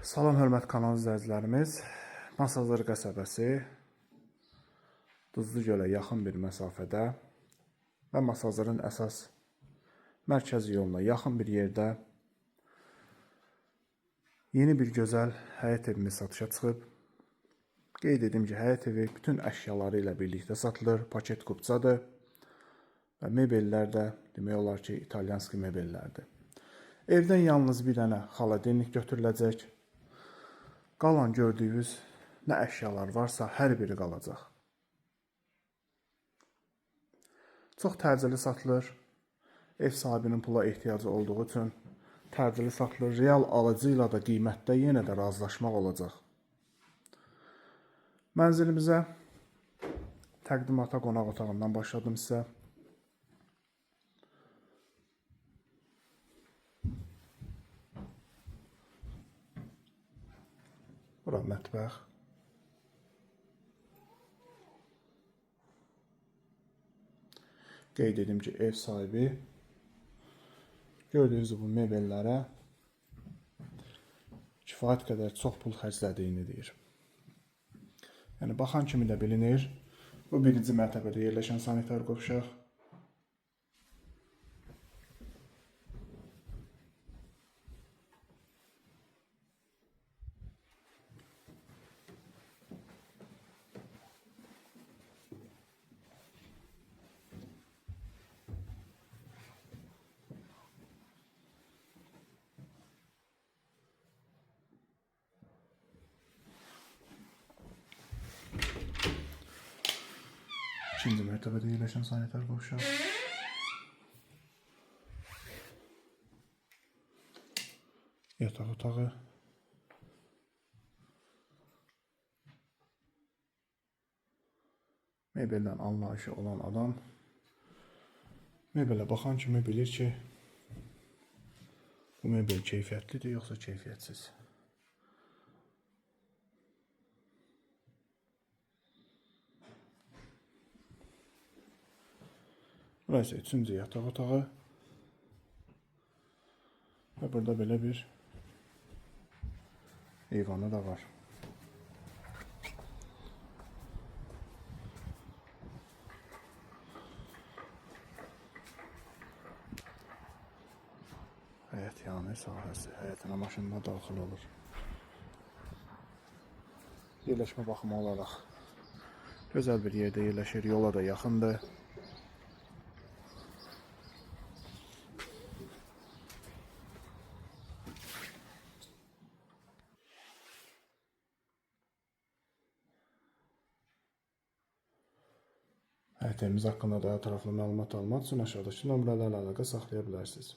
Salam hörmət kanal izləyicilərimiz. Masazır qəsəbəsi Duzlugölə yaxın bir məsafədə və Masazırın əsas mərkəzi yoluna yaxın bir yerdə yeni bir gözəl həyət evimiz satışa çıxıb. Qeyd edim ki, həyət evi bütün əşyaları ilə birlikdə satılır, paket kupçadır və mebellər də demək olar ki, İtalyanski mebellərdir. Evdən yalnız bir dənə xaladenlik götürüləcək. Qalan gördüyünüz nə əşyalar varsa hər biri qalacaq. Çox təcili satılır. Ev sahibinin pula ehtiyacı olduğu üçün təcili satılır. Real alıcı ilə də qiymətdə yenə də razılaşmaq olacaq. Mənzilimizə təqdimata qonaq otağından başladım sizə. Bura mətbəx. Qeyd edim ki, ev sahibi gördüyünüz bu mebellərə kifayət qədər çox pul xərclədiyini deyir. Yəni, baxan kimi də bilinir, bu birinci mərtəbədə yerləşən sanitar qovşaq. İkinci mərtəbədə yerləşən sanitar qovşaq. Yataq otağı. Mebeldən anlayışı olan adam mebelə baxan kimi bilir ki, bu mebel keyfiyyətlidir yoxsa keyfiyyətsiz. Burası üçüncü yataq otağı və burada belə bir eyvanı da var. Həyət yanı sahəsi, həyətinə maşınla daxil olur. Yerləşmə baxımı olaraq gözəl bir yerdə yerləşir, yola da yaxındır. Həyət evimiz haqqında daha ətraflı məlumat almaq üçün aşağıdakı nömrələrlə əlaqə saxlaya bilərsiniz.